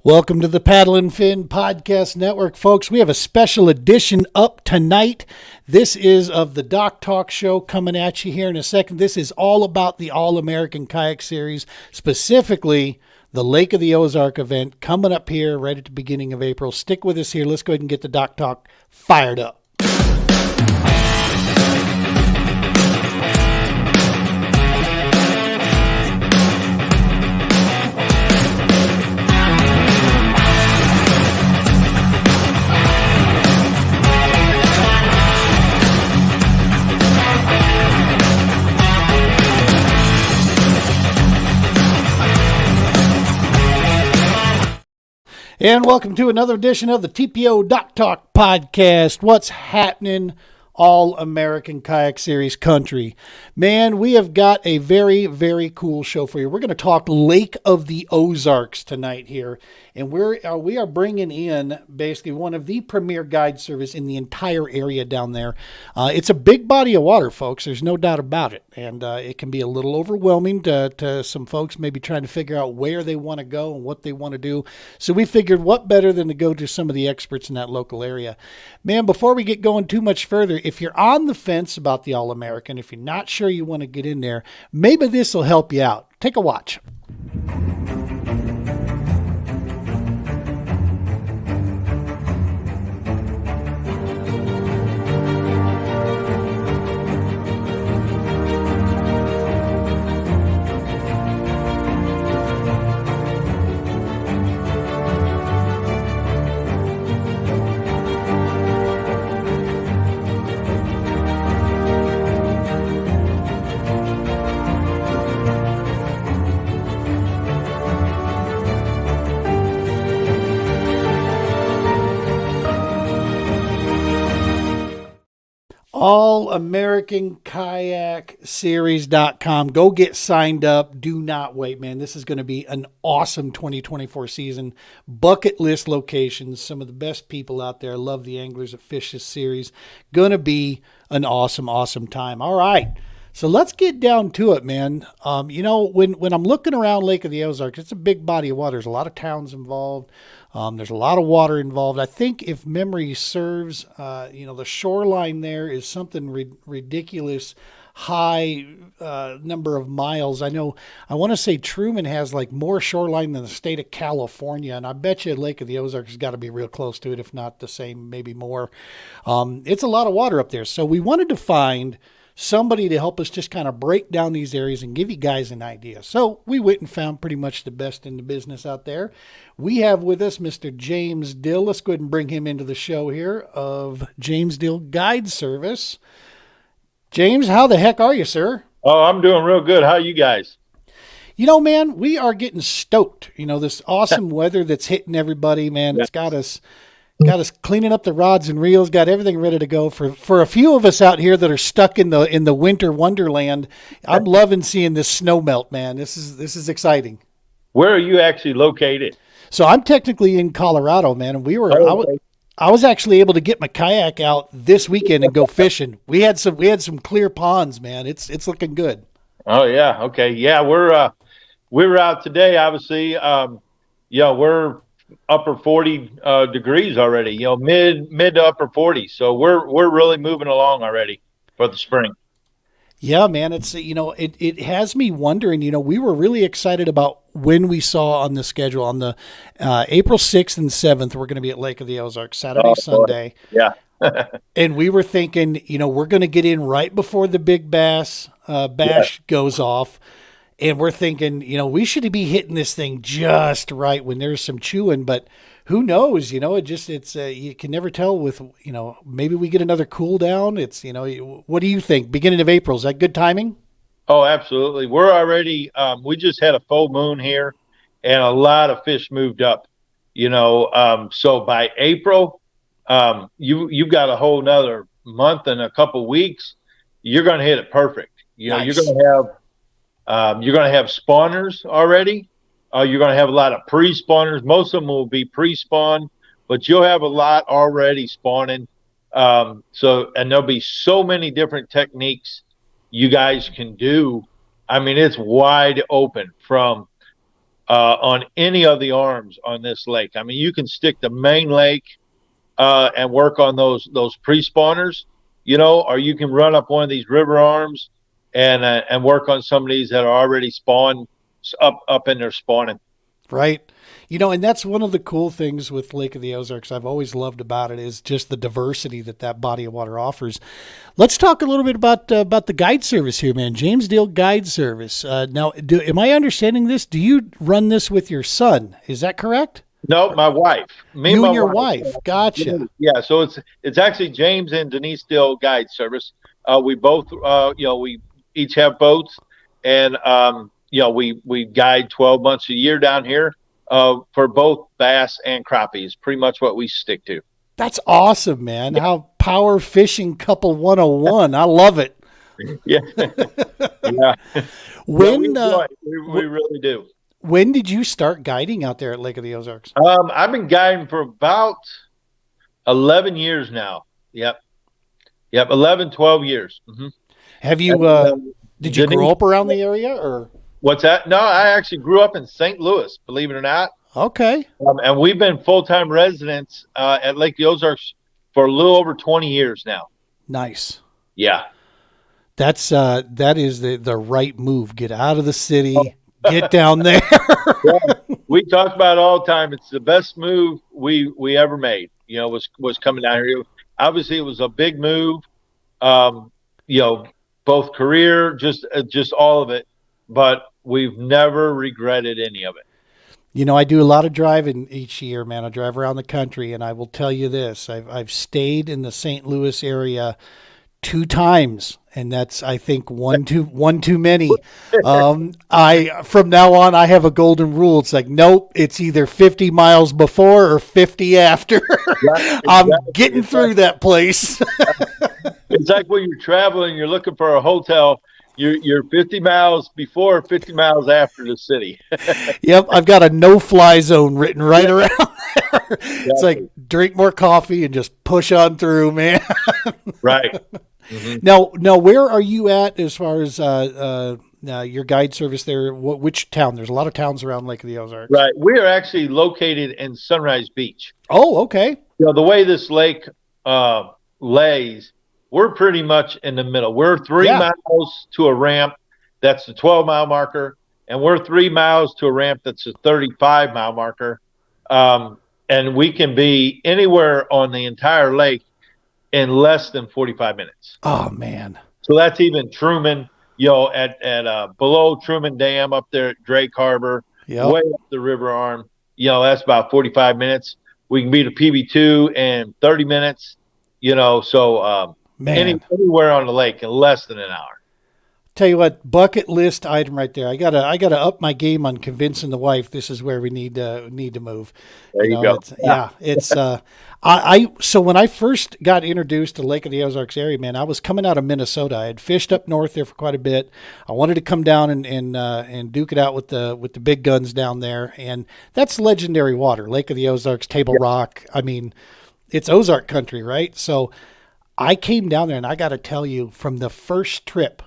Welcome to the Paddle and Fin Podcast Network, folks. We have a special edition up tonight. This is of the Dock Talk Show coming at you here in a second. This is all about the All-American Kayak Series, specifically the Lake of the Ozark event coming up here right at the beginning of April. Stick with us here. Let's go ahead and get the Dock Talk fired up. And welcome to another edition of the TPO Dock Talk Podcast. What's happening, All-American Kayak Series country? Man, we have got a very, very cool show for you. We're going to talk Lake of the Ozarks tonight here. And we are bringing in basically one of the premier guide service in the entire area down there. It's a big body of water, folks. There's no doubt about it. And it can be a little overwhelming to some folks maybe trying to figure out where they want to go and what they want to do. So we figured what better than to go to some of the experts in that local area. Man, before we get going too much further, if you're on the fence about the All-American, if you're not sure you want to get in there, maybe this will help you out. Take a watch. AllAmericanKayakSeries.com. Go get signed up. Do not wait, man. This is going to be an awesome 2024 season. Bucket list locations. Some of the best people out there. I love the anglers that fish this series. Going to be an awesome, awesome time. All right. So let's get down to it, man. When I'm looking around Lake of the Ozarks, it's a big body of water. There's a lot of towns involved. There's a lot of water involved. I think if memory serves, the shoreline there is something ridiculous high number of miles. I want to say Truman has like more shoreline than the state of California, and I bet you Lake of the Ozarks has got to be real close to it, if not the same, maybe more. It's a lot of water up there. So we wanted to find somebody to help us just kind of break down these areas and give you guys an idea. So we went and found pretty much the best in the business out there. We have with us Mr. James Dill. Let's go ahead and bring him into the show here of James Dill Guide Service. James, how the heck are you, sir? Oh, I'm doing real good. How are you guys? You know, man, we are getting stoked. This awesome weather that's hitting everybody, man. It's got us cleaning up the rods and reels, got everything ready to go. For a few of us out here that are stuck in the winter wonderland, I'm loving seeing this snow melt, man. This is exciting. Where are you actually located? So I'm technically in Colorado, man, and I was actually able to get my kayak out this weekend and go fishing. We had some clear ponds, man. It's looking good. Oh yeah, okay, yeah. We're out today. Obviously, we're upper 40 degrees already. Mid to upper 40. So we're really moving along already for the spring. Yeah, man. It's it has me wondering. We were really excited about when we saw on the schedule on the April 6th and 7th. We're going to be at Lake of the Ozarks Saturday, Sunday. Yeah. And we were thinking, we're going to get in right before the big bash goes off. And we're thinking, we should be hitting this thing just right when there's some chewing, but who knows? It's you can never tell with, maybe we get another cool down. It's, what do you think? Beginning of April, is that good timing? Oh, absolutely. We're already, we just had a full moon here and a lot of fish moved up, so by April, you've got a whole nother month and a couple weeks. You're going to hit it perfect. Nice. You're going to have spawners already. You're going to have a lot of pre-spawners. Most of them will be pre-spawn, but you'll have a lot already spawning. And there'll be so many different techniques you guys can do. I mean, it's wide open from on any of the arms on this lake. I mean, you can stick the main lake and work on those pre-spawners, or you can run up one of these river arms and work on some of these that are already spawned up in their spawning. Right. And that's one of the cool things with Lake of the Ozarks I've always loved about it is just the diversity that body of water offers. Let's talk a little bit about the guide service here, man. James Dill Guide Service. Now, am I understanding this? Do you run this with your son? Is that correct? No, my wife. Me You and my and your wife. wife. Gotcha. Yeah, so it's actually James and Denise Dill Guide Service. We both, we each have boats, and we guide 12 months a year down here for both bass and crappies. Pretty much what we stick to. That's awesome, man. How power fishing couple 101. I love it. Yeah, yeah. When we enjoy it. We really do. when did you start guiding out there at Lake of the Ozarks? I've been guiding for about 11 years now. Yep, 11, 12 years. Mm-hmm. Have you did you grow up around the area or? What's that? No, I actually grew up in St. Louis, believe it or not. Okay. And we've been full-time residents at Lake the Ozarks for a little over 20 years now. Nice. Yeah. That is the right move. Get out of the city, get down there. Yeah. We talk about it all the time. It's the best move we ever made, was coming down here. Obviously, it was a big move, both career, just all of it. But we've never regretted any of it. I do a lot of driving each year, man. I drive around the country, and I will tell you this: I've stayed in the St. Louis area 2 times, and that's I think one too many. I from now on I have a golden rule. It's like nope, it's either 50 miles before or 50 after. Right, I'm getting through that place. It's like when you're traveling, you're looking for a hotel. You're 50 miles before, 50 miles after the city. Yep, I've got a no-fly zone written right around there. It's like drink more coffee and just push on through, man. Right. Mm-hmm. Now, where are you at as far as your guide service there? Which town? There's a lot of towns around Lake of the Ozarks. Right. We are actually located in Sunrise Beach. Oh, okay. The way this lake lays, we're pretty much in the middle. We're 3 miles to a ramp. That's the 12-mile marker. And we're 3 miles to a ramp that's a 35-mile marker. And we can be anywhere on the entire lake in less than 45 minutes. Oh, man. So that's even Truman, at below Truman Dam up there at Drake Harbor, way up the river arm. That's about 45 minutes. We can be to PB2 in 30 minutes, so anywhere on the lake in less than an hour. Tell you what, bucket list item right there. I gotta up my game on convincing the wife this is where we need to move. There you go. It's so when I first got introduced to Lake of the Ozarks area, man, I was coming out of Minnesota. I had fished up north there for quite a bit. I wanted to come down and duke it out with the big guns down there, and that's legendary water. Lake of the Ozarks, Table Rock. I mean, it's Ozark country, right? So I came down there, and I got to tell you, from the first trip,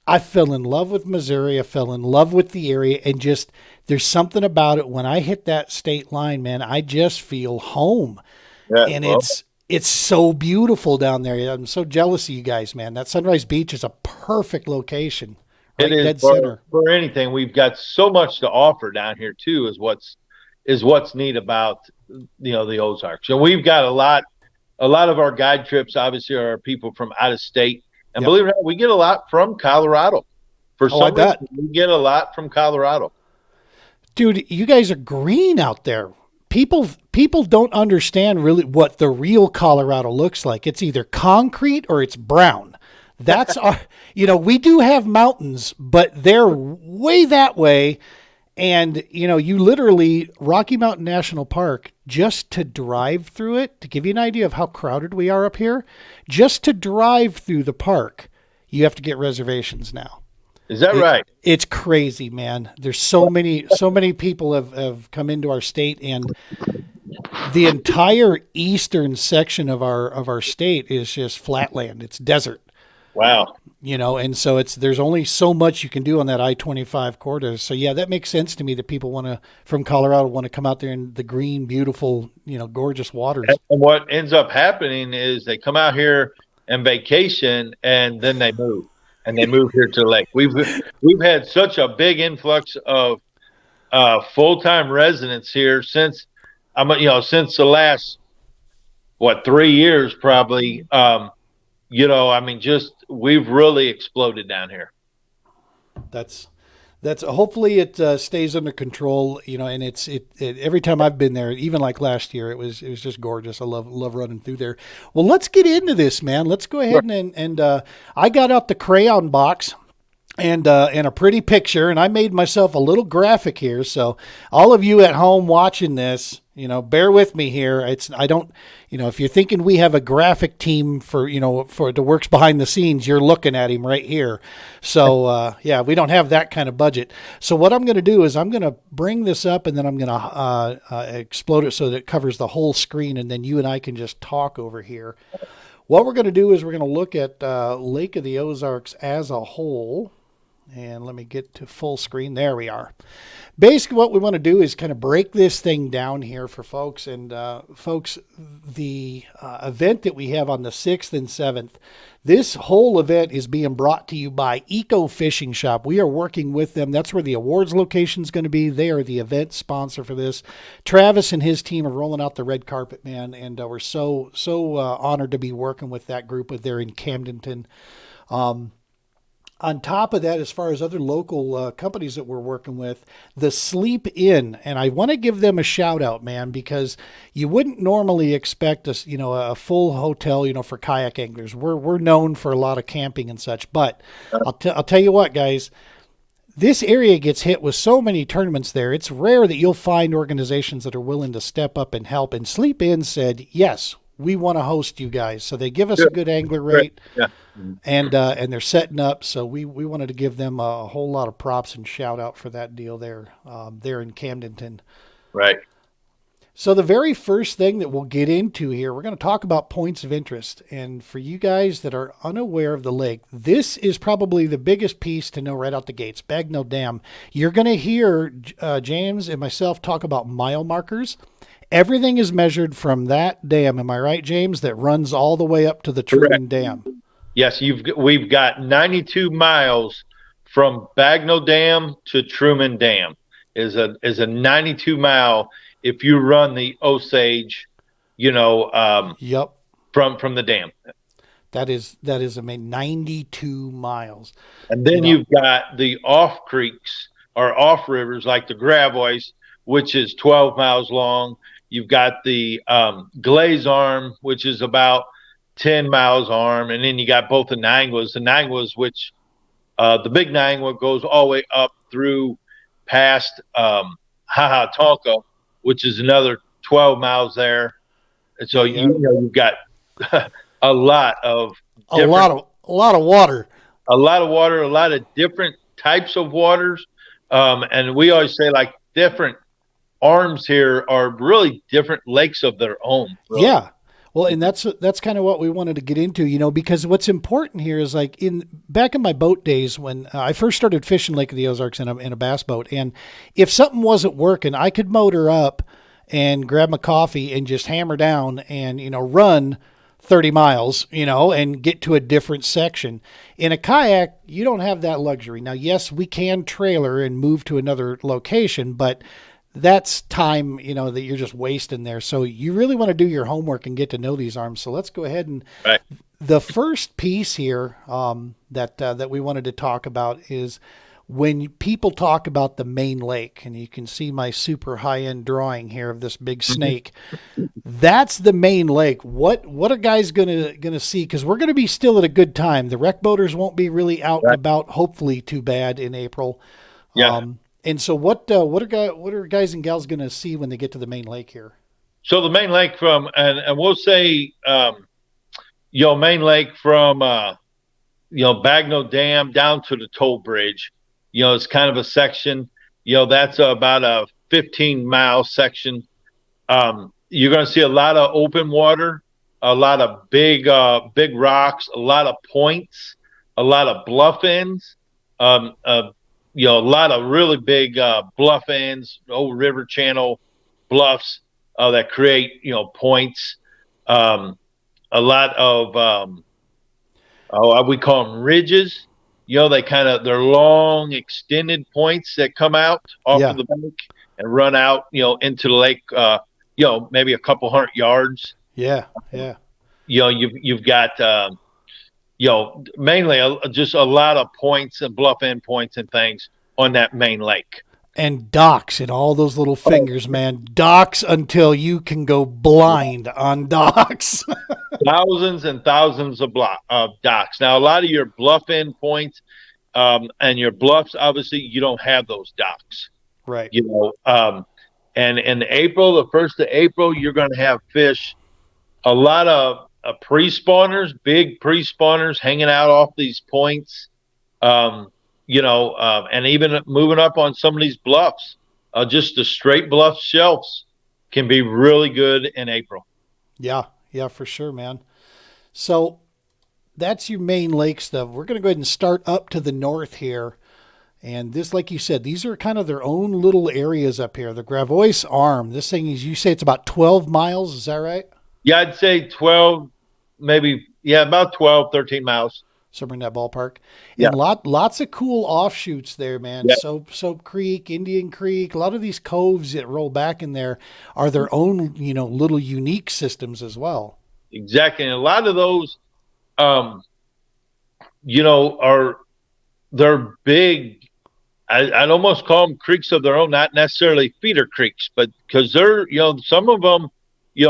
I fell in love with Missouri. I fell in love with the area, and just there's something about it when I hit that state line, man. I just feel home, and it's so beautiful down there. I'm so jealous of you guys, man. That Sunrise Beach is a perfect location. Right, it is dead center. For anything. We've got so much to offer down here too. Is what's neat about the Ozarks. And we've got a lot of our guide trips obviously are people from out of state. And believe it or not, we get a lot from Colorado. For some reason, we get a lot from Colorado. Dude, you guys are green out there. People don't understand really what the real Colorado looks like. It's either concrete or it's brown. That's our, we do have mountains, but they're way that way. And, you literally, Rocky Mountain National Park, just to drive through it, to give you an idea of how crowded we are up here, just to drive through the park, you have to get reservations now. Is that right? It's crazy, man. There's so many people have come into our state, and the entire eastern section of our state is just flatland. It's desert. Wow. And so there's only so much you can do on that I-25 corridor. So yeah, that makes sense to me that people from Colorado want to come out there in the green, beautiful, gorgeous waters. And what ends up happening is they come out here and vacation, and then they move here to the lake. We've had such a big influx of full time residents here since the last 3 years probably. I mean, just we've really exploded down here. That's that's hopefully it stays under control, and every time I've been there, even like last year, it was just gorgeous. I love running through there. Well, let's get into this, man. Let's go ahead and I got out the crayon box and a pretty picture, and I made myself a little graphic here. So all of you at home watching this, bear with me here. I don't, if you're thinking we have a graphic team for the works behind the scenes, you're looking at him right here. So yeah, we don't have that kind of budget. So what I'm going to do is I'm going to bring this up, and then I'm going to explode it so that it covers the whole screen, and then you and I can just talk over here. What we're going to do is we're going to look at Lake of the Ozarks as a whole. And let me get to full screen. There we are. Basically, what we want to do is kind of break this thing down here for folks. And folks, the event that we have on the 6th and 7th, this whole event is being brought to you by Eco Fishing Shop. We are working with them. That's where the awards location is going to be. They are the event sponsor for this. Travis and his team are rolling out the red carpet, man. And we're so honored to be working with that group there in Camdenton. On top of that, as far as other local companies that we're working with, the Sleep Inn, and I want to give them a shout out, man, because you wouldn't normally expect a full hotel, for kayak anglers. We're known for a lot of camping and such, but I'll tell you what, guys, this area gets hit with so many tournaments there. It's rare that you'll find organizations that are willing to step up and help. And Sleep Inn said, yes, we want to host you guys. So they give us a good angler rate. Yeah. And they're setting up, so we wanted to give them a whole lot of props and shout out for that deal there in Camdenton. Right. So the very first thing that we'll get into here, we're going to talk about points of interest. And for you guys that are unaware of the lake, this is probably the biggest piece to know right out the gates, Bagnell Dam. You're going to hear James and myself talk about mile markers. Everything is measured from that dam, am I right, James, that runs all the way up to the Truman Dam. Yes, we've got 92 miles from Bagnell Dam to Truman Dam is a 92 mile if you run the Osage, Yep. from the dam. That is amazing. 92 miles. And then you've got the off creeks or off rivers like the Gravois, which is 12 miles long. You've got the Glaze Arm, which is about 10 miles arm, and then you got both the Nanguas, which the big Nangua goes all the way up through past Hahatonka, which is another 12 miles there. And so you've got a lot of water, a lot of water, a lot of different types of waters, and we always say like different arms here are really different lakes of their own. Really. Yeah. Well, and that's kind of what we wanted to get into, because what's important here is like back in my boat days when I first started fishing Lake of the Ozarks in a bass boat, and if something wasn't working, I could motor up and grab my coffee and just hammer down and run 30 miles, and get to a different section. In a kayak, you don't have that luxury. Now, yes, we can trailer and move to another location, but that's time, that you're just wasting there. So you really want to do your homework and get to know these arms. So let's go ahead and the first piece here that we wanted to talk about is when people talk about the main lake, and you can see my super high-end drawing here of this big snake. That's the main lake. What are guys gonna see? Because we're gonna be still at a good time. The rec boaters won't be really out and about, hopefully too bad in April. Yeah. And so what are guys and gals going to see when they get to the main lake here? So the main lake and we'll say, main lake from, Bagnell Dam down to the toll bridge, it's kind of a section, that's about a 15-mile section. You're going to see a lot of open water, a lot of big rocks, a lot of points, a lot of bluff ends, um, uh, a lot of really big bluff ends, old river channel bluffs that create points. Um, a lot of we call them ridges. They're long, extended points that come out off of Yeah. the bank and run out, into the lake. Maybe a couple hundred yards. Yeah. Yeah. You've got mainly just a lot of points and bluff end points and things on that main lake. And docks and all those little Oh, fingers, man. Docks until you can go blind on docks. thousands and thousands of docks. Now, a lot of your bluff end points and your bluffs, obviously, you don't have those docks. Right. You know, and in April, the 1st of April, you're going to have fish, a lot of pre-spawners, big pre-spawners hanging out off these points. Um, and even moving up on some of these bluffs, just the straight bluff shelves can be really good in April. Yeah. Yeah, for sure, man. So that's your main lake stuff. We're going to go ahead and start up to the north here. And this, like you said, these are kind of their own little areas up here. The Gravois Arm, this thing is, you say it's about 12 miles. Is that right? Yeah, I'd say 12, maybe, yeah, about 12, 13 miles. Somewhere in that ballpark. Yeah, And lots of cool offshoots there, man. yeah, Soap Creek, Indian Creek, a lot of these coves that roll back in there are their own, little unique systems as well. exactly. And a lot of those, um, are they're big. I'd almost call them creeks of their own, not necessarily feeder creeks, but because they're, some of them,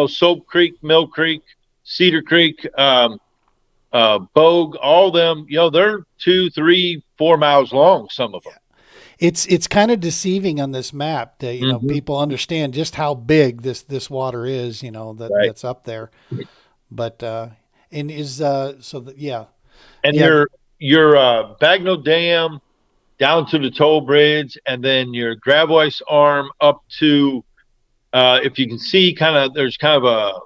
Soap Creek, Mill Creek, Cedar Creek, Bogue, all of them, they're 2, 3, 4 miles long. Some of them. It's kind of deceiving on this map that, Hmm. people understand just how big this water is, Right. that's up there. But and is so that yeah. And Yeah. your Bagnell Dam down to the toll bridge, and then your Gravois Arm up to, if you can see, there's kind of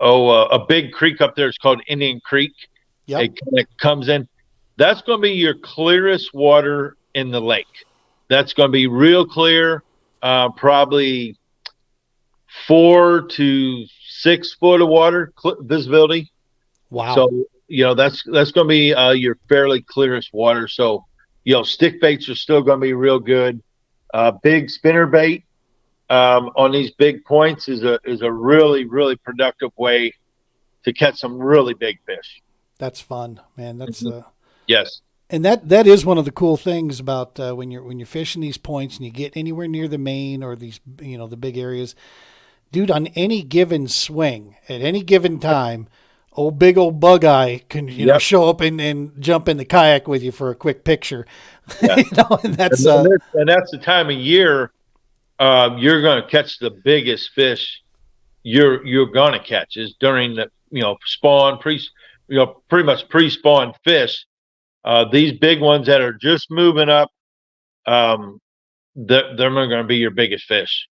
a big creek up there. It's called Indian Creek. Yep. It kind of comes in. That's going to be your clearest water in the lake. That's going to be real clear, probably 4 to 6 foot of water visibility. So Wow. that's going to be your fairly clearest water. So stick baits are still going to be real good. Big spinner bait on these big points is a really really productive way to catch some really big fish. That's fun, man. That's Mhm. Yes. and that is one of the cool things about when you're fishing these points and you get anywhere near the main or these the big areas, dude. On any given swing at any given time, big old bug eye can Yep. show up and jump in the kayak with you for a quick picture. Yeah. And And, that's and that's the time of year you're going to catch the biggest fish you're going to catch is during the spawn pretty much pre-spawn fish. These big ones that are just moving up, um, they're going to be your biggest fish.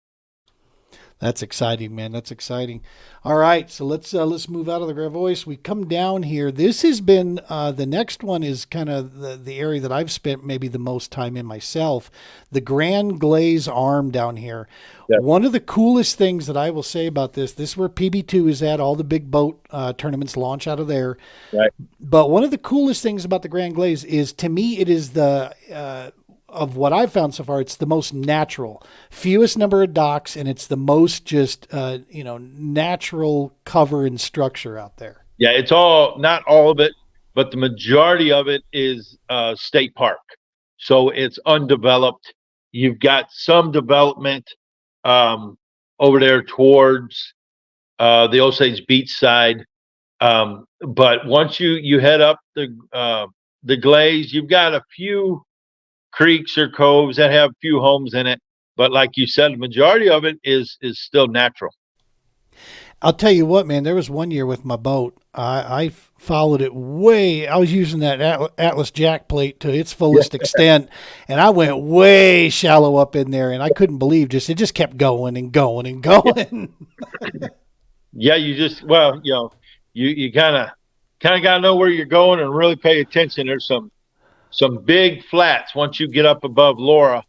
That's exciting, man. That's exciting. All right, so let's move out of the Gravois. We come down here. This has been the next one is kind of the area that I've spent maybe the most time in myself. The Grand Glaze Arm down here. Yeah. One of the coolest things that I will say about this is where PB2 is at. All the big boat tournaments launch out of there. Right. But one of the coolest things about the Grand Glaze is, to me, it is the of what I've found so far, it's the most natural, fewest number of docks, and it's the most just natural cover and structure out there. Yeah, it's all not all of it, but the majority of it is state park. So it's undeveloped. You've got some development um, over there towards the Osage Beach side. But once you head up the glaze, you've got a few creeks or coves that have a few homes in it. But like you said, the majority of it is still natural. I'll tell you what, man. There was one year with my boat. I followed it way. I was using that Atlas jack plate to its fullest extent, and I went way shallow up in there, and I couldn't believe it just kept going and going and going. Yeah, you just well, you kind of kind of got to know where you're going and really pay attention. There's some big flats once you get up above Laura,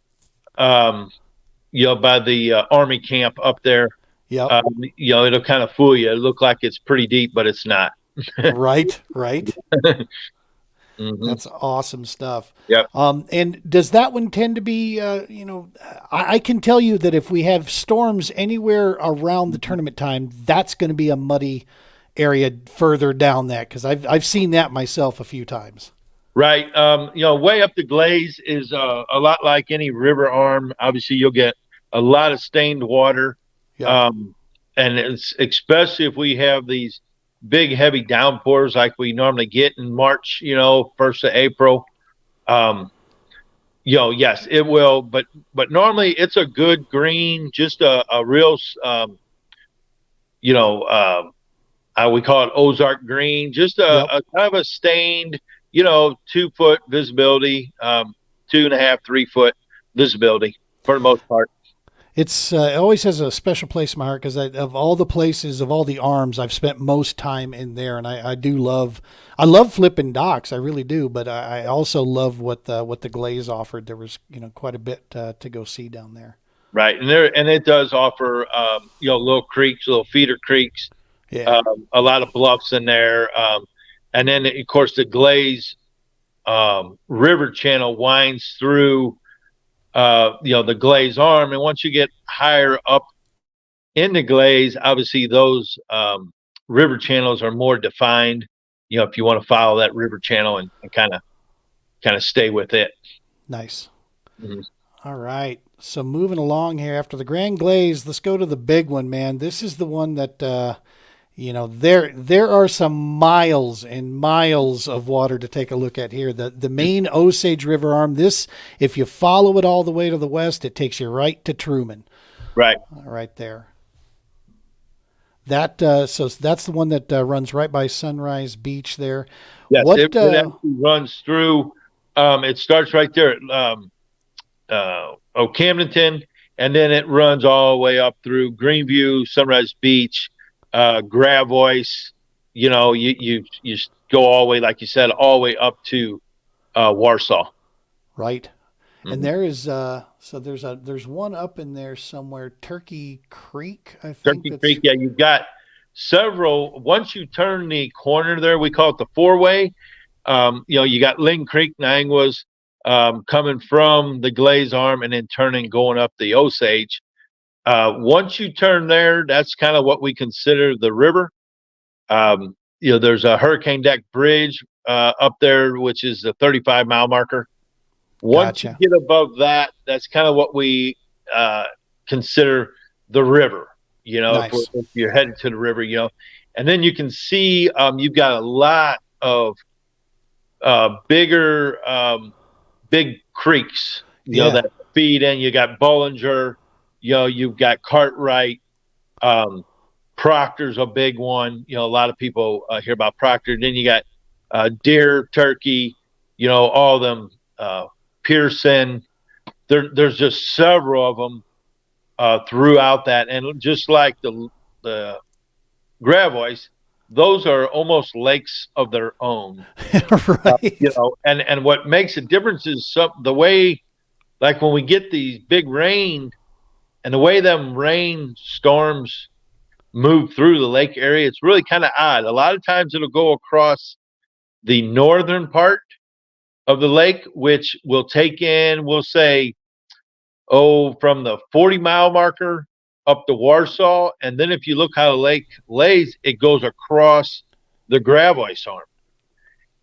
um, by the Army camp up there. Yep. It'll kind of fool you. It look like it's pretty deep, but it's not. Right. Right. Hmm. That's awesome stuff. Yep. And does that one tend to be, I can tell you that if we have storms anywhere around the tournament time, that's going to be a muddy area further down that because I've seen that myself a few times. Right. Way up the glaze is a lot like any river arm. Obviously, you'll get a lot of stained water. Yep. Um, and it's especially if we have these big, heavy downpours like we normally get in March, 1st of April. Um, yes, it will. But normally it's a good green, just a real, you know, we call it Ozark green, just Yep. a kind of a stained, 2 foot visibility, 2.5, 3 foot visibility for the most part. It always has a special place in my heart because of all the places of all the arms I've spent most time in there, and I love flipping docks, I really do. But I also love what the Glaze offered. There was quite a bit to go see down there. Right. And it does offer, little creeks, little feeder creeks, Yeah, a lot of bluffs in there. And then, of course, the Glaze river channel winds through, the Glaze arm. And once you get higher up in the Glaze, obviously those river channels are more defined. If you want to follow that river channel and kind of stay with it. nice. Mhm. All right. So moving along here after the Grand Glaze, let's go to the big one, man. This is the one that there are some miles and miles of water to take a look at here. The main Osage River arm. This, if you follow it all the way to the west, it takes you right to Truman. Right. Right there. So that's the one that runs right by Sunrise Beach there. Yes, it, What? it actually runs through. It starts right there at Camdenton, and then it runs all the way up through Greenview, Sunrise Beach, Gravois. You go all the way, like you said, all the way up to Warsaw. Right. And Mhm. there is so there's one up in there somewhere, Turkey Creek, I think. Turkey That's Creek. Yeah, you've got several. Once you turn the corner there, we call it the four-way. You got Ling Creek, Nianguas, coming from the Glaze Arm and then turning going up the Osage. Once you turn there, that's kind of what we consider the river. There's a Hurricane Deck Bridge up there, which is the 35-mile marker. Once you gotcha. get above that, that's kind of what we uh, consider the river. Nice. If you're headed to the river, and then you can see you've got a lot of bigger, big creeks, Yeah. that feed in. You got Bollinger, you've got Cartwright, um, Proctor's a big one. A lot of people hear about Proctor. Then you got Deer, Turkey, all of them, Pearson. There's just several of them throughout that, and just like the Gravois, those are almost lakes of their own. Right. And what makes a difference is the way, like when we get these big rain and the way them rain storms move through the lake area, it's really kind of odd. A lot of times it'll go across the northern part of the lake, which will take in, we'll say, from the 40-mile marker up to Warsaw. And then if you look how the lake lays, it goes across the Gravois arm.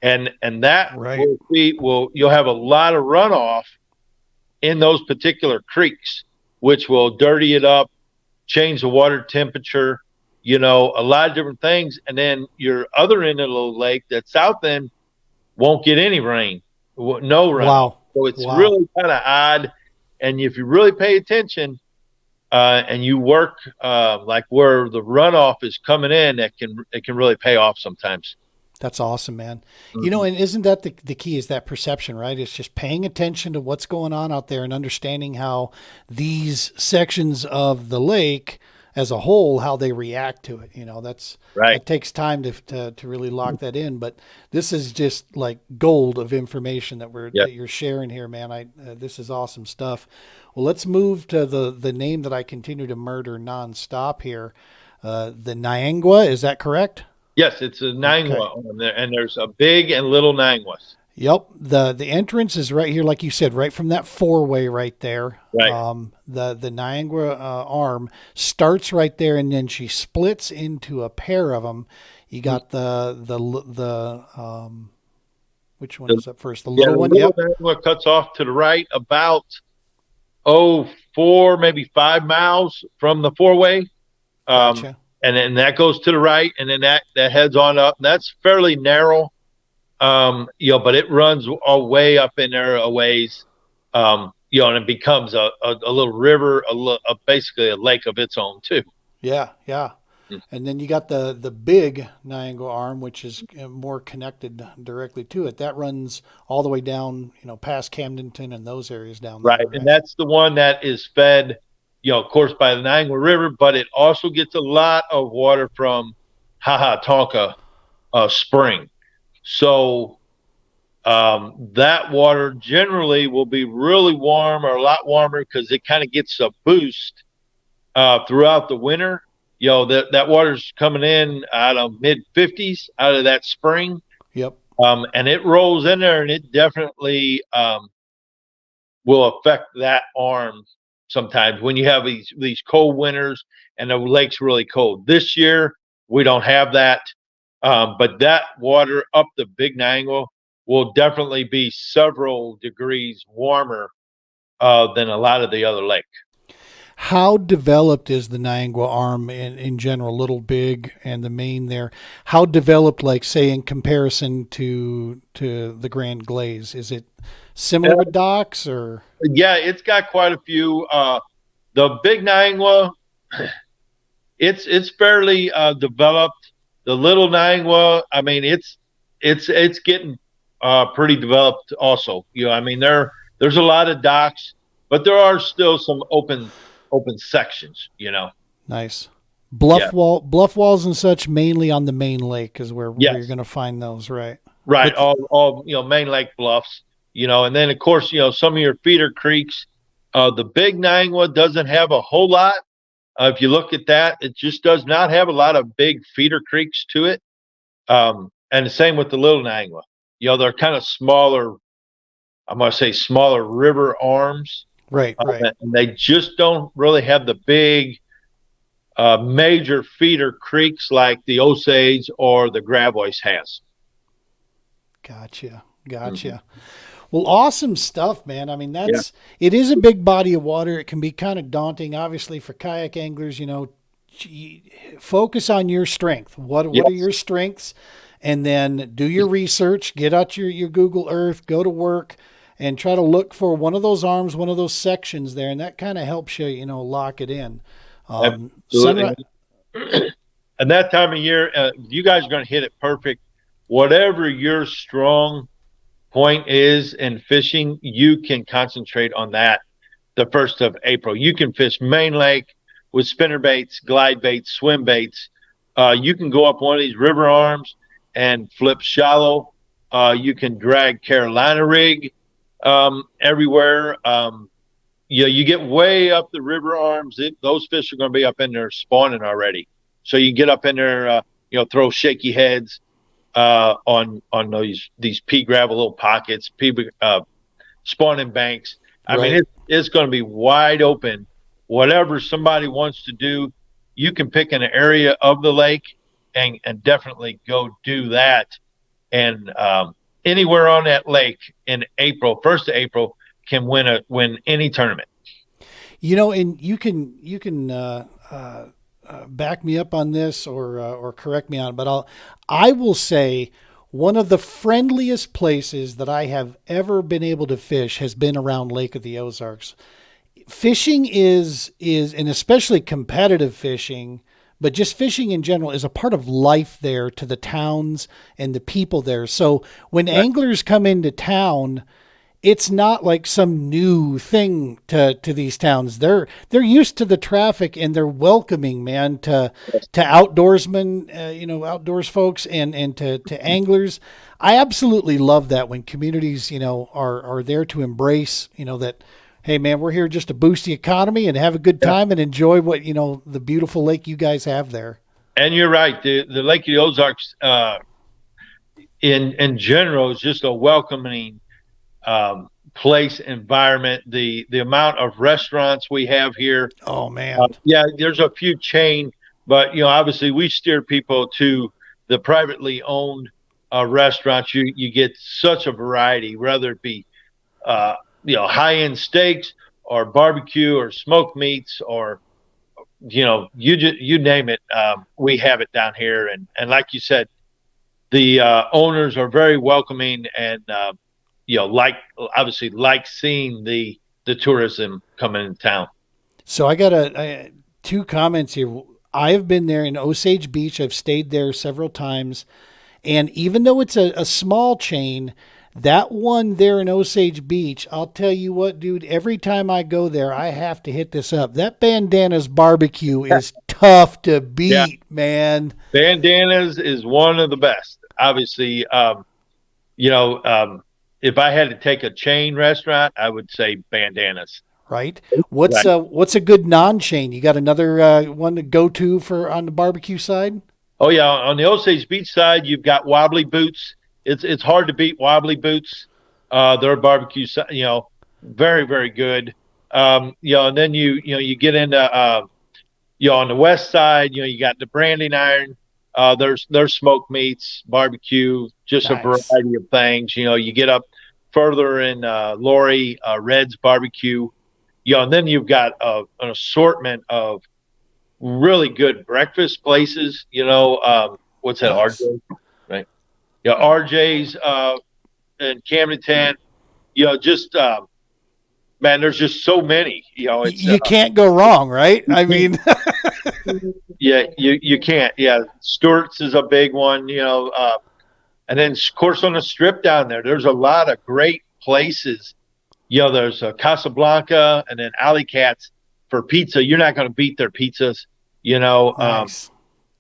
And that Right. you'll have a lot of runoff in those particular creeks, which will dirty it up, change the water temperature, a lot of different things. And then your other end of the lake, that south end, won't get any rain, no runoff. Wow. So it's Wow. really kind of odd. And if you really pay attention and you work like where the runoff is coming in, it can really pay off sometimes. That's awesome, man. Mhm. And isn't that the key is that perception, right? It's just paying attention to what's going on out there and understanding how these sections of the lake as a whole, how they react to it. Right. That takes time to really lock that in. But this is just like gold of information Yeah. that you're sharing here, man. This is awesome stuff. Well, let's move to the name that I continue to murder nonstop here. The Niangua, is that correct? Yes, it's a Okay. Nangwa on there, and there's a big and little Nangwas. Yep. The entrance is right here, like you said, right from that four-way right there. Right. The Niagara arm starts right there, and then she splits into a pair of them. You got the which one The, is up first? The yeah, little the one. little Yep. Nangwa cuts off to the right about 4, maybe 5 miles from the four-way. Um, Gotcha. and then that goes to the right, and then that heads on up. And that's fairly narrow, but it runs all way up in there a ways, and it becomes a little river, basically a lake of its own too. Yeah. Yeah. And then you got the big Niagara arm, which is more connected directly to it. That runs all the way down, past Camdenton and those areas down Right, there, and right? that's the one that is fed, of course, by the Niagara River, but it also gets a lot of water from Tonka Spring. So that water generally will be really warm or a lot warmer because it kind of gets a boost throughout the winter. That water's coming in out of mid 50s out of that spring, Yep. and it rolls in there, and it definitely will affect that arm sometimes when you have these cold winters and the lake's really cold. This year we don't have that, but that water up the Big Niangua will definitely be several degrees warmer than a lot of the other lake. How developed is the Niangua arm in general, Little Big and the main there? How developed, like say, in comparison to the Grand Glaze? Is it similar to docks or? Yeah, it's got quite a few. The Big Niangua, it's fairly developed. The Little Niangua, I mean, it's getting pretty developed also. I mean, there's a lot of docks, but there are still some open sections. Nice. Yeah. Bluff walls and such, mainly on the main lake is where you're Yes. going to find those, right? Right. But All main lake bluffs. And then of course some of your feeder creeks. The Big Niangua doesn't have a whole lot. If you look at that, it just does not have a lot of big feeder creeks to it. And the same with the Little Niangua. They're kind of smaller. I'm going to say smaller river arms, right, right. and they just don't really have the big major feeder creeks like the Osage or the Gravois has. Gotcha. Mm-hmm. Gotcha. Well, awesome stuff, man. I mean, Yeah. it is a big body of water. It can be kind of daunting, obviously, for kayak anglers. Focus on your strength. What are Yes. your strengths? And then do your research, get out your Google Earth, go to work, and try to look for one of those arms, one of those sections there. And that kind of helps you, lock it in. Absolutely. Sunrise. And that time of year, you guys are going to hit it perfect. Whatever your strong point is in fishing, you can concentrate on that the 1st of April. You can fish main lake with spinner baits, glide baits, swim baits. You can go up one of these river arms and flip shallow. You can drag Carolina rig everywhere. You get way up the river arms. Those fish are going to be up in there spawning already. So you get up in there, throw shaky heads on these pea gravel little pockets, spawning banks. I mean, Right. it's going to be wide open. Whatever somebody wants to do, you can pick an area of the lake and definitely go do that. And anywhere on that lake in April, 1st of April, can win any tournament. And you can back me up on this or correct me on it, but I will say one of the friendliest places that I have ever been able to fish has been around Lake of the Ozarks. Fishing is and especially competitive fishing, but just fishing in general is a part of life there to the towns and the people there. So when Right. anglers come into town, it's not like some new thing to these towns. They're used to the traffic and they're welcoming, man, to outdoorsmen, outdoors folks and to anglers. I absolutely love that when communities, are there to embrace, that hey man, we're here just to boost the economy and have a good Yeah. time and enjoy what, the beautiful lake you guys have there. And you're right. The Lake of the Ozarks, in general, is just a welcoming place environment. The amount of restaurants we have here, Oh man. yeah, there's a few chain, but obviously we steer people to the privately owned restaurants. You get such a variety, whether it be high end steaks or barbecue or smoked meats or you name it. We have it down here, and like you said, the owners are very welcoming and like obviously like seeing the tourism coming in town. So I got two comments here. I have been there in Osage Beach. I've stayed there several times. And even though it's a small chain, that one there in Osage Beach, I'll tell you what, dude, every time I go there, I have to hit this up. That Bandana's barbecue is tough to Yeah, beat, man. bandanas is one of the best. Obviously, you know, um, if I had to take a chain restaurant, I would say bandanas. Right? What's a good non-chain? You got another one to go to for on the barbecue side? Oh yeah, on the Osage Beach side, you've got Wobbly Boots. It's hard to beat Wobbly Boots. Their barbecue, very very good. And then you get into on the west side, you got the Branding Iron. There's smoked meats, barbecue, just a Nice. variety of things. You get up further in Lori, Red's Barbecue. And then you've got an assortment of really good breakfast places. What's that? Nice. RJ, right? Yeah, RJ's in Camdenton. Just man, there's just so many. It's You can't go wrong, right? you I can't, mean, yeah, you can't. Yeah, Stewart's is a big one. And then of course on the strip down there, there's a lot of great places. There's Casablanca and then Alley Cats for pizza. You're not going to beat their pizzas. You know, um, nice.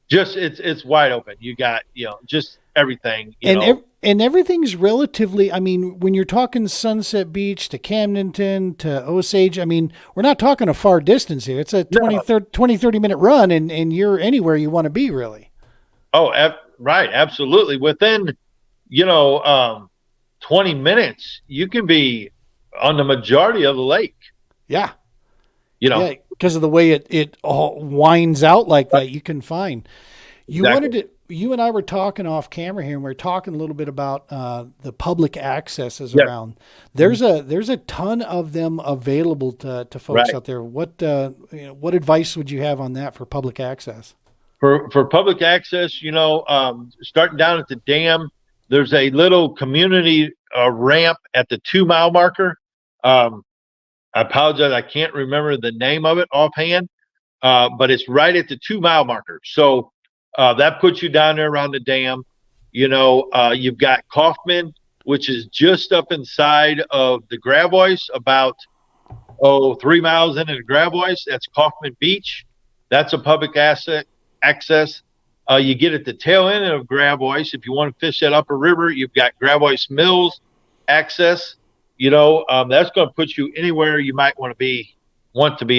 just it's wide open. You got just everything. And everything's relatively, I mean, when you're talking Sunset Beach to Camdenton to Osage, I mean, we're not talking a far distance here. It's a No, 30 minute run and you're anywhere you want to be, really. oh, right, absolutely. Within 20 minutes, you can be on the majority of the lake. Yeah. You know, Yeah. Because of the way it all winds out like that, you can find. You wanted exactly. to. You and I were talking off camera here, and we are talking a little bit about the public accesses Yeah, around. There's a ton of them available to folks right. out there. What advice would you have on that for public access? For public access, starting down at the dam, there's a little community ramp at the 2 mile marker. Um, I apologize, I can't remember the name of it offhand, but it's right at the 2 mile marker. So that puts you down there around the dam. You've got Kaufman, which is just up inside of the Gravois, about 3 miles into the Gravois. That's Kaufman Beach. That's a public asset access. You get at the tail end of Gravois. If you want to fish that upper river, you've got Gravois Mills access. That's going to put you anywhere you might want to be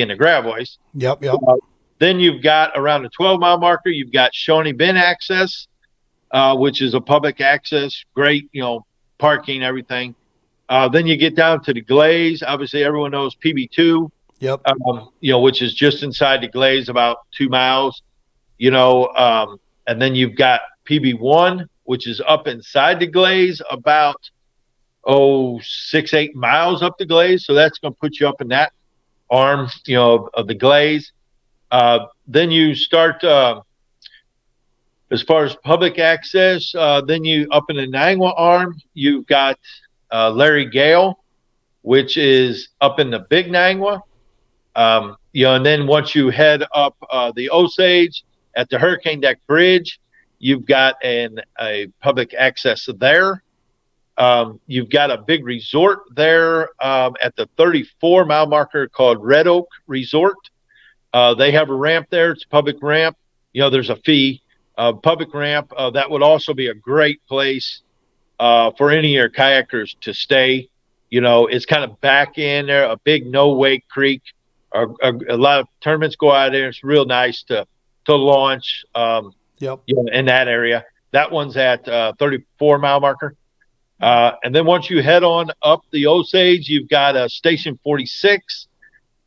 in the Gravois. Yep, yep, Uh, then you've got around the 12 mile marker, you've got Shawnee Bend access, which is a public access, great, parking, everything. Then you get down to the Glaze. Obviously, everyone knows PB2, yep. which is just inside the Glaze, about 2 miles. And then you've got PB1, which is up inside the Glaze, about 6-8 miles up the Glaze. So that's going to put you up in that arm, of the Glaze. Then you start as far as public access. Then you up in the Nangwa arm, you've got Larry Gale, which is up in the Big Nangwa. And then once you head up the Osage at the Hurricane Deck Bridge, you've got a public access there. You've got a big resort there at the 34-mile marker called Red Oak Resort. They have a ramp there. It's a public ramp. There's a fee. Public ramp. That would also be a great place for any of your kayakers to stay. It's kind of back in there, a big no wake creek. A lot of tournaments go out there. It's real nice to launch. Yep. In that area. That one's at 34-mile marker. And then once you head on up the Osage, you've got Station 46.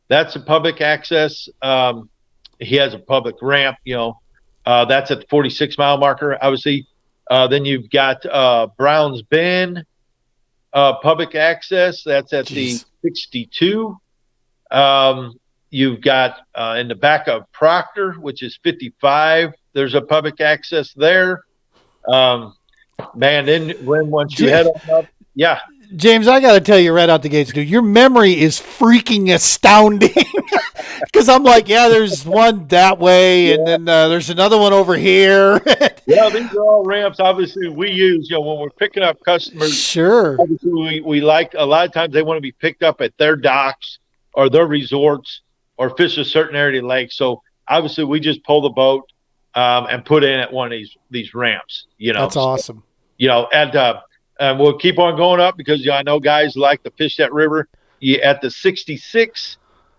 That's a public access. He has a public ramp. That's at the 46-mile marker, obviously. Then you've got Browns Bend, public access. That's at the 62. You've got in the back of Proctor, which is 55. There's a public access there. Then once you head on up, yeah. James, I got to tell you right out the gates, dude, your memory is freaking astounding. Because I'm like, yeah, there's one that way, and then there's another one over here. Yeah, these are all ramps. Obviously, we use when we're picking up customers. Sure. Obviously, we like a lot of times they want to be picked up at their docks or their resorts or fish a certain area of the lake. So obviously, we just pull the boat and put in at one of these ramps. That's awesome. And we'll keep on going up because I know guys like to fish that river. At the 66,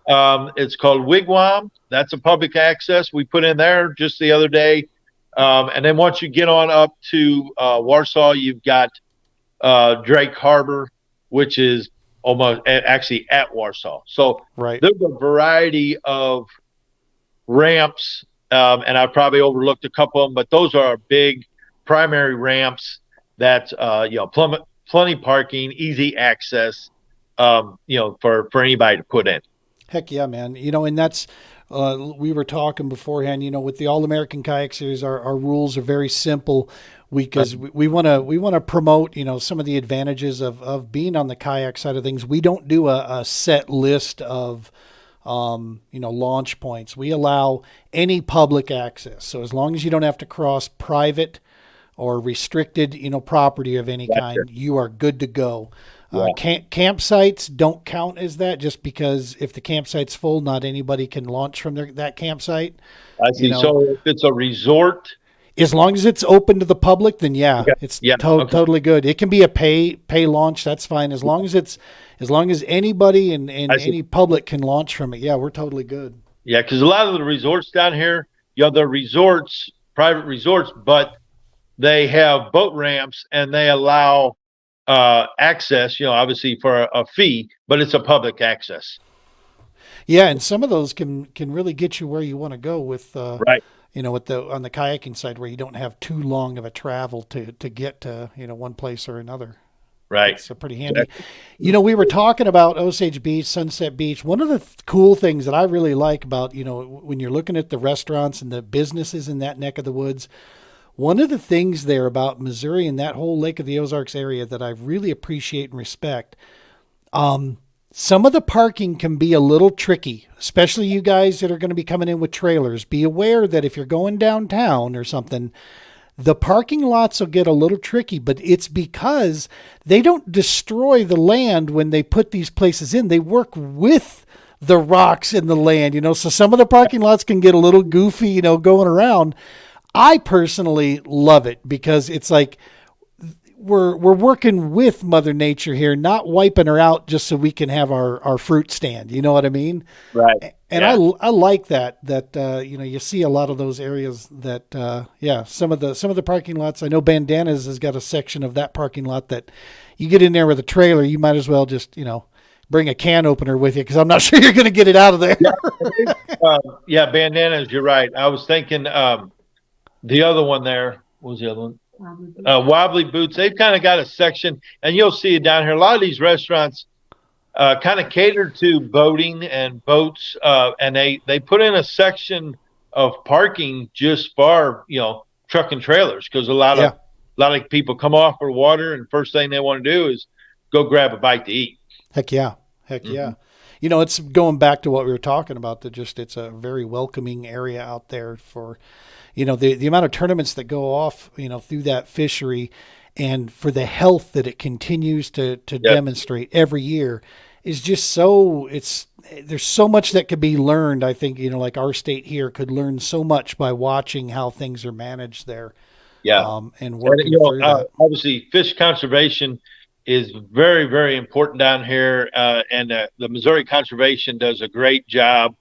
it's called Wigwam. That's a public access. We put in there just the other day. And then once you get on up to Warsaw, you've got Drake Harbor, which is almost actually at Warsaw. So there's a variety of ramps, and I probably overlooked a couple of them, but those are our big primary ramps that plenty parking, easy access, for anybody to put in. Heck yeah, man. And that's we were talking beforehand. With the All American Kayak Series, our rules are very simple. Because we want to promote some of the advantages of being on the kayak side of things. We don't do a set list of launch points. We allow any public access. So as long as you don't have to cross private or restricted property of any kind, you are good to go. Campsites don't count as that, just because if the campsite's full, not anybody can launch from that campsite. I see. So if it's a resort, as long as it's open to the public, then it's totally good. It can be a pay launch. That's fine. As long as anybody and any public can launch from it. Yeah, we're totally good. Yeah, because a lot of the resorts down here, they're resorts, private resorts, but they have boat ramps and they allow access, obviously for a fee, but it's a public access. Yeah, and some of those can really get you where you want to go with with on the kayaking side, where you don't have too long of a travel to get to one place or another. Right. It's pretty handy. We were talking about Osage Beach, Sunset Beach. One of the cool things that I really like about when you're looking at the restaurants and the businesses in that neck of the woods, one of the things there about Missouri and that whole Lake of the Ozarks area that I really appreciate and respect, some of the parking can be a little tricky, especially you guys that are going to be coming in with trailers. Be aware that if you're going downtown or something, the parking lots will get a little tricky, but it's because they don't destroy the land when they put these places in. They work with the rocks in the land, so some of the parking lots can get a little goofy, going around. I personally love it because it's like we're working with Mother Nature here, not wiping her out just so we can have our fruit stand. You know what I mean? Right. And I like that you see a lot of those areas that some of the parking lots. I know Bandanas has got a section of that parking lot that you get in there with a trailer, you might as well just bring a can opener with you, because I'm not sure you're going to get it out of there. Bandanas, you're right. I was thinking the other one there. What was the other one? Wobbly Boots. They've kind of got a section, and you'll see it down here. A lot of these restaurants kind of cater to boating and boats, and they put in a section of parking just for truck and trailers, because a lot of people come off for water, and first thing they want to do is go grab a bite to eat. Heck yeah. It's going back to what we were talking about. It's a very welcoming area out there for the amount of tournaments that go off, through that fishery. and for the health that it continues to Yep. demonstrate every year is just so there's so much that could be learned. I think, like our state here could learn so much by watching how things are managed there, Yeah. and And working through that. obviously, fish conservation is very, very important down here, and the Missouri Conservation does a great job.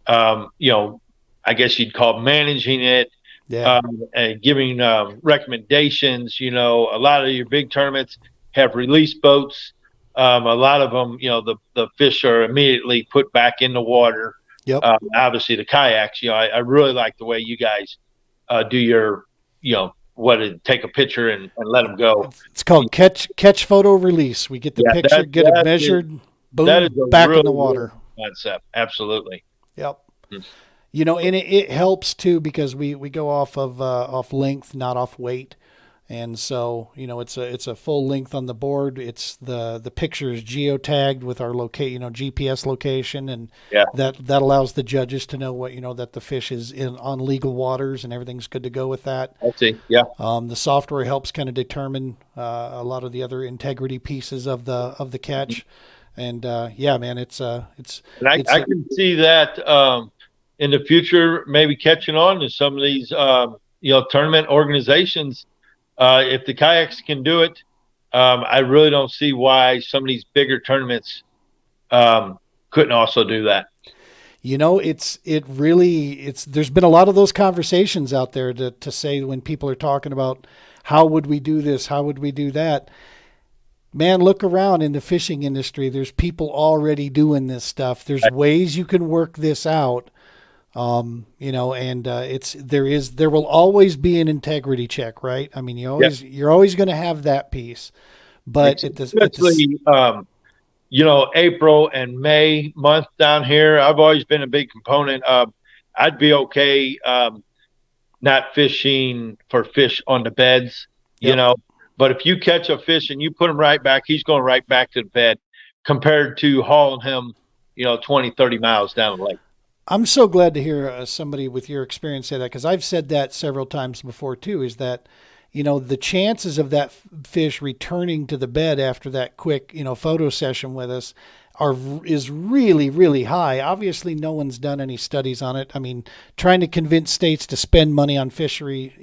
You know, I guess you'd call managing it, Yeah. and giving recommendations. You know, a lot of your big tournaments have release boats. A lot of them, the fish are immediately put back in the water. Yep. Obviously, the kayaks. I really like the way you guys do your, what take a picture and let them go. It's called catch photo release. We get the Yeah, picture, get it measured, that is boom, a back in the really, really water. good concept. Absolutely. Yep. Mm. And it helps too because we go off length, not off weight. And so, it's a full length on the board. It's the picture is geotagged with our GPS location, and Yeah, that allows the judges to know that the fish is in on legal waters and everything's good to go with that. I see. Yeah. The software helps kind of determine a lot of the other integrity pieces of the catch, and yeah, man, And I can see that in the future, maybe catching on to some of these, tournament organizations. If the kayaks can do it, I really don't see why some of these bigger tournaments couldn't also do that. There's been a lot of those conversations out there to say when people are talking about how would we do this, how would we do that. Man, look around in the fishing industry. There's people already doing this stuff. There's ways you can work this out. And there will always be an integrity check, right? I mean, you're always going to have that piece, but Especially April and May month down here, I've always been a big component of. I'd be okay not fishing for fish on the beds, yep. But if you catch a fish and you put him right back, he's going right back to the bed compared to hauling him, 20, 30 miles down the lake. I'm so glad to hear somebody with your experience say that, because I've said that several times before too, is that, the chances of that fish returning to the bed after that quick, photo session with us is really, really high. Obviously, no one's done any studies on it. I mean, trying to convince states to spend money on fishery,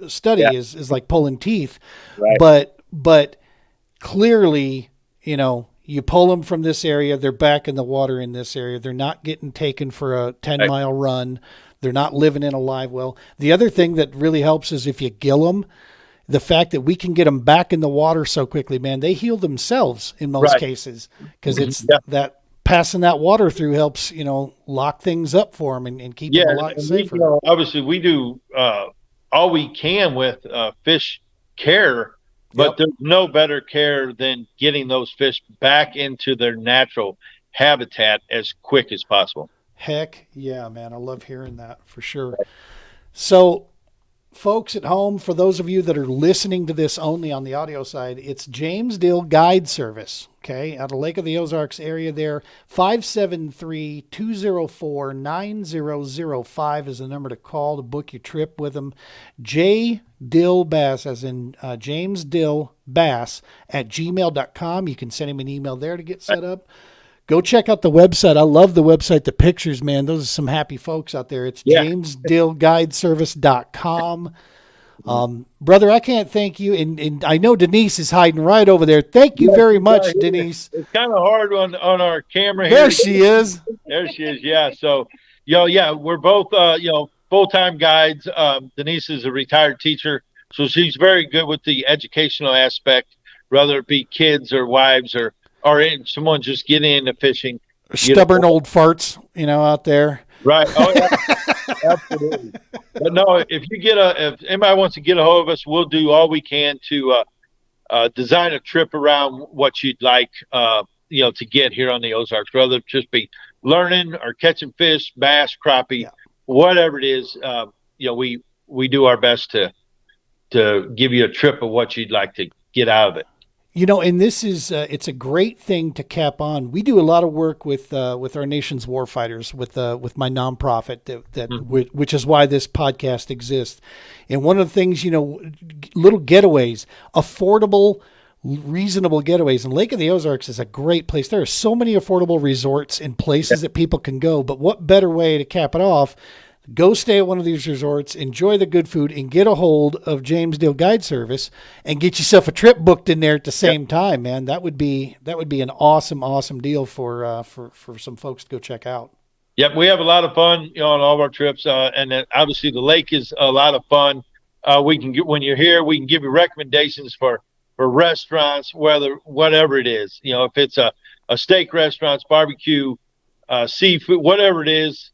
study is like pulling teeth. Right. But clearly, you pull them from this area, they're back in the water in this area. They're not getting taken for a 10-mile run. They're not living in a live well. The other thing that really helps is if you gill them, the fact that we can get them back in the water so quickly, man, they heal themselves in most cases, because it's that passing that water through helps, lock things up for them and keep them a lot safer. Obviously, we do all we can with fish care, but there's no better care than getting those fish back into their natural habitat as quick as possible. Heck yeah, man. I love hearing that for sure. So, folks at home, for those of you that are listening to this only on the audio side, it's James Dill Guide Service, okay, out of Lake of the Ozarks area there. 573-204-9005 is the number to call to book your trip with them. J. Dill Bass, as in James Dill Bass, at gmail.com. You can send him an email there to get set up. Go check out the website. I love the website, the pictures, man. Those are some happy folks out there. It's jamesdillguideservice.com. Brother, I can't thank you. And I know Denise is hiding right over there. Thank you very much, Denise. It's kind of hard on our camera here. There she is. There she is. Yeah. So, we're both, full-time guides. Denise is a retired teacher, so she's very good with the educational aspect, whether it be kids or wives or someone just getting into fishing. Stubborn old farts, out there. Right. Oh, yeah. Absolutely. But no, if anybody wants to get a hold of us, we'll do all we can to design a trip around what you'd like, to get here on the Ozarks, whether it just be learning or catching fish, bass, crappie, whatever it is. We do our best to give you a trip of what you'd like to get out of it. And this is it's a great thing to cap on. We do a lot of work with our nation's warfighters with my nonprofit Mhm. which is why this podcast exists. And one of the things, little getaways, affordable, reasonable getaways. And Lake of the Ozarks is a great place. There are so many affordable resorts and places that people can go. But what better way to cap it off? Go stay at one of these resorts, enjoy the good food, and get a hold of James Dill Guide Service and get yourself a trip booked in there at the Yep. same time, man. That would be an awesome deal for some folks to go check out. Yep, we have a lot of fun, on all of our trips, and then obviously the lake is a lot of fun. We can get when you're here, we can give you recommendations for restaurants, whatever it is. If it's a steak restaurants, barbecue, seafood, whatever it is.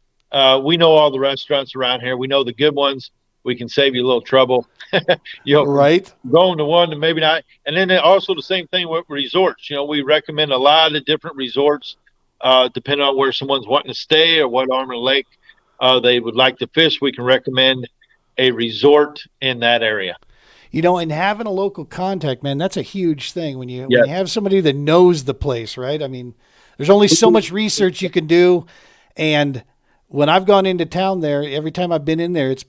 We know all the restaurants around here. We know the good ones. We can save you a little trouble, from Right? going to one to maybe not. And then also the same thing with resorts. We recommend a lot of different resorts, depending on where someone's wanting to stay or what arm of the lake they would like to fish. We can recommend a resort in that area. And having a local contact, man, that's a huge thing when you when Yes. you have somebody that knows the place, right? I mean, there's only so much research you can do, and when I've gone into town there, every time I've been in there, I've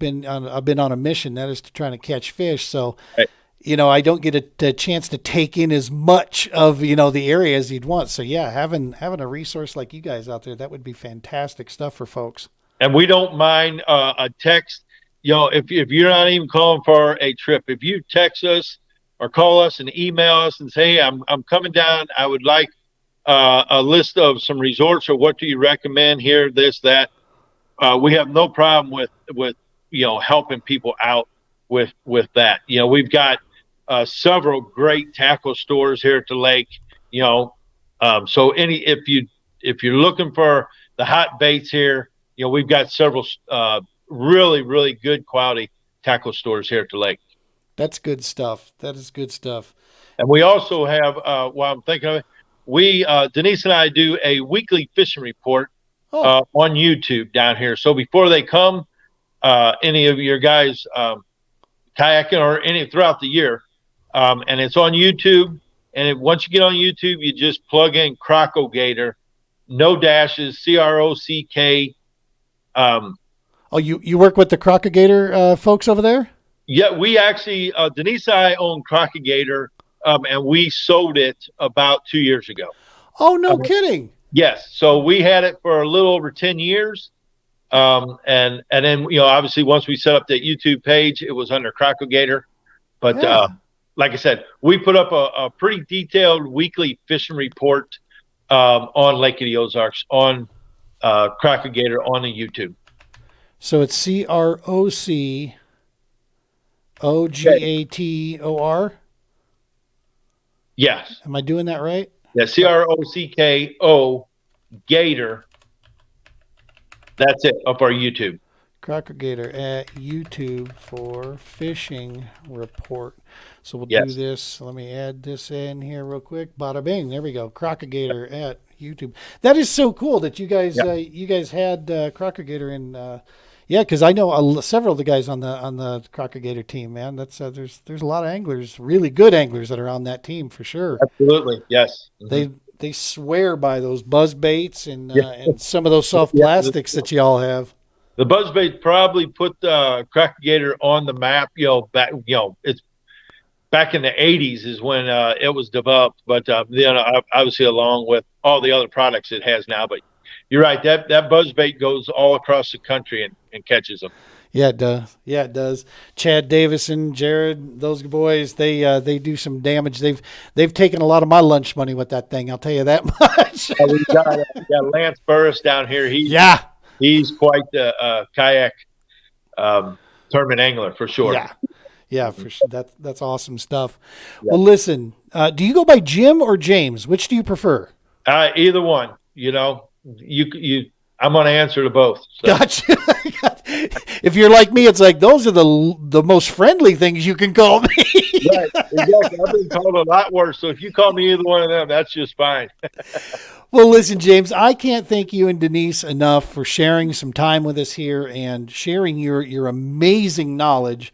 been on a mission, that is to try to catch fish. So, Right. I don't get a chance to take in as much of the area as you'd want. So yeah, having a resource like you guys out there, that would be fantastic stuff for folks. And we don't mind a text. If you're not even calling for a trip, if you text us or call us and email us and say, "Hey, I'm coming down. I would like a list of some resorts, or what do you recommend here, this, that." We have no problem with helping people out with that. We've got several great tackle stores here at the lake. So if you're looking for the hot baits here, we've got several really good quality tackle stores here at the lake. That's good stuff. That is good stuff. And we also have, while I'm thinking of it, Denise and I do a weekly fishing report Oh, on YouTube down here. So before they come, any of your guys kayaking or any throughout the year, and it's on YouTube. And once you get on YouTube, you just plug in Crocogator, no dashes, CROCK. oh, you work with the Crocagator folks over there? Yeah, we actually, Denise and I own Crocogator, and we sold it about 2 years ago. Oh, no Uh, kidding. yes, so we had it for a little over 10 years. And then obviously once we set up that YouTube page, it was under Crocogator. But Yeah. like I said, we put up a pretty detailed weekly fishing report on Lake of the Ozarks on Crocogator on the YouTube. So it's CROCOGATOR. Yes, Am I doing that right? yeah, CROCKO Gator. That's it up our YouTube. Crocagator at YouTube for fishing report. So we'll do Yes, this. Let me add this in here real quick. Bada bing. There we go. Crocagator at YouTube. That is so cool that yeah, you guys had Crocagator in. Yeah, because I know several of the guys on the Crocagator team. Man, that's there's a lot of anglers, really good anglers that are on that team for sure. absolutely. Yes. Hmm. They swear by those buzz baits Yeah, and some of those soft yeah. plastics that y'all have. The buzzbait probably put Crocogator on the map. It's back in the '80s is when it was developed, but obviously along with all the other products it has now. But you're right, that buzzbait goes all across the country and catches them. Yeah, it does. Yeah, it does. Chad Davison, Jared, those boys, they do some damage. They've taken a lot of my lunch money with that thing. I'll tell you that much. We got Lance Burris down here. Yeah, He's quite the kayak tournament angler for sure. yeah, yeah. For sure. That's awesome stuff. Yeah. Well, listen. Do you go by Jim or James? Which do you prefer? Either one, I'm going to answer to both. So. Gotcha. If you're like me, it's like those are the most friendly things you can call me. Right, exactly. I've been called a lot worse. So if you call me either one of them, that's just fine. Well, listen, James, I can't thank you and Denise enough for sharing some time with us here and sharing your amazing knowledge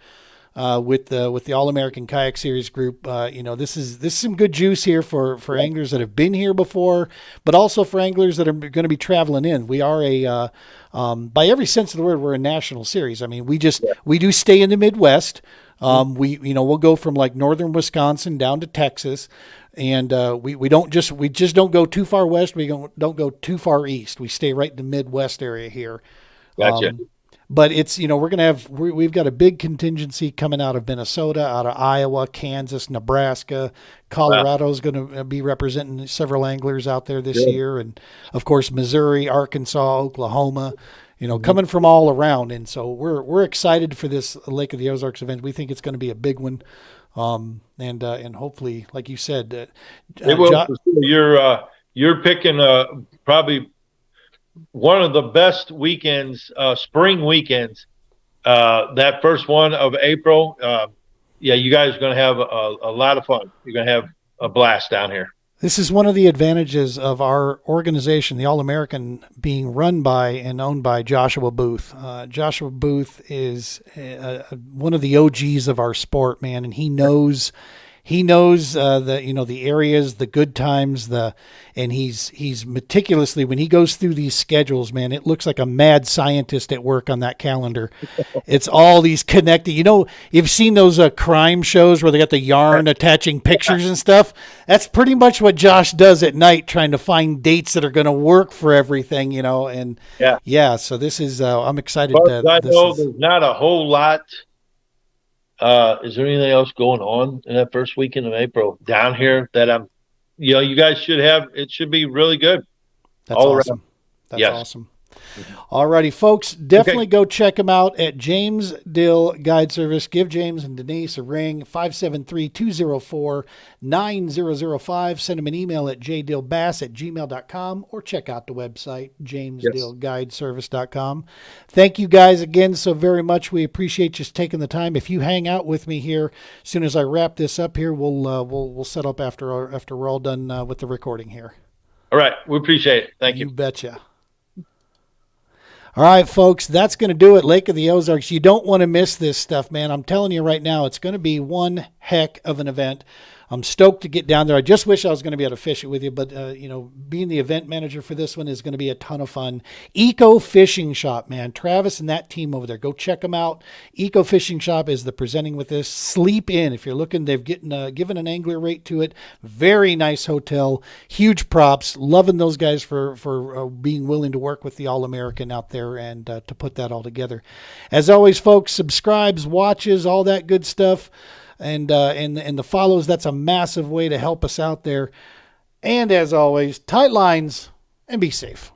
with the All American Kayak Series group. This is some good juice here for anglers that have been here before, but also for anglers that are going to be traveling in. We are by every sense of the word, we're a national series. I mean, we do stay in the Midwest. We'll go from like northern Wisconsin down to Texas, and we just don't go too far west. We don't go too far east. We stay right in the Midwest area here. Gotcha. But it's, we've got a big contingency coming out of Minnesota, out of Iowa, Kansas, Nebraska. Colorado is going to be representing several anglers out there this year. And of course, Missouri, Arkansas, Oklahoma, coming from all around. And so we're excited for this Lake of the Ozarks event. We think it's going to be a big one. And hopefully, like you said, it will. You're picking probably one of the best weekends, spring weekends. That first one of April. You guys are going to have a lot of fun. You're going to have a blast down here. This is one of the advantages of our organization, the All American, being run by and owned by Joshua Booth. Joshua Booth is one of the OGs of our sport, man, and he knows the areas, the good times, and he's meticulously, when he goes through these schedules, man, it looks like a mad scientist at work on that calendar. It's all these connected. You've seen those crime shows where they got the yarn attaching pictures and stuff. That's pretty much what Josh does at night, trying to find dates that are going to work for everything. And so this is I'm excited. I know there's not a whole lot. Is there anything else going on in that first weekend of April down here that you guys should have? It should be really good. That's all awesome. Around. That's awesome. All righty, folks, definitely go check them out at James Dill Guide Service. Give James and Denise a ring, 573-204-9005. Send them an email at jdillbass@gmail.com or check out the website, jamesdillguideservice.com. Thank you guys again so very much. We appreciate you taking the time. If you hang out with me here, as soon as I wrap this up here, we'll set up after we're all done with the recording here. All right, we appreciate it. Thank you. You betcha. All right, folks, that's going to do it. Lake of the Ozarks. You don't want to miss this stuff, man. I'm telling you right now, it's going to be one heck of an event. I'm stoked to get down there. I just wish I was going to be able to fish it with you, but, being the event manager for this one is going to be a ton of fun. Eco Fishing Shop, man. Travis and that team over there. Go check them out. Eco Fishing Shop is the presenting with this. Sleep In. If you're looking, they've given an angler rate to it. Very nice hotel. Huge props. Loving those guys for being willing to work with the All-American out there and to put that all together. As always, folks, subscribes, watches, all that good stuff. And the follows, that's a massive way to help us out there. And as always, tight lines and be safe.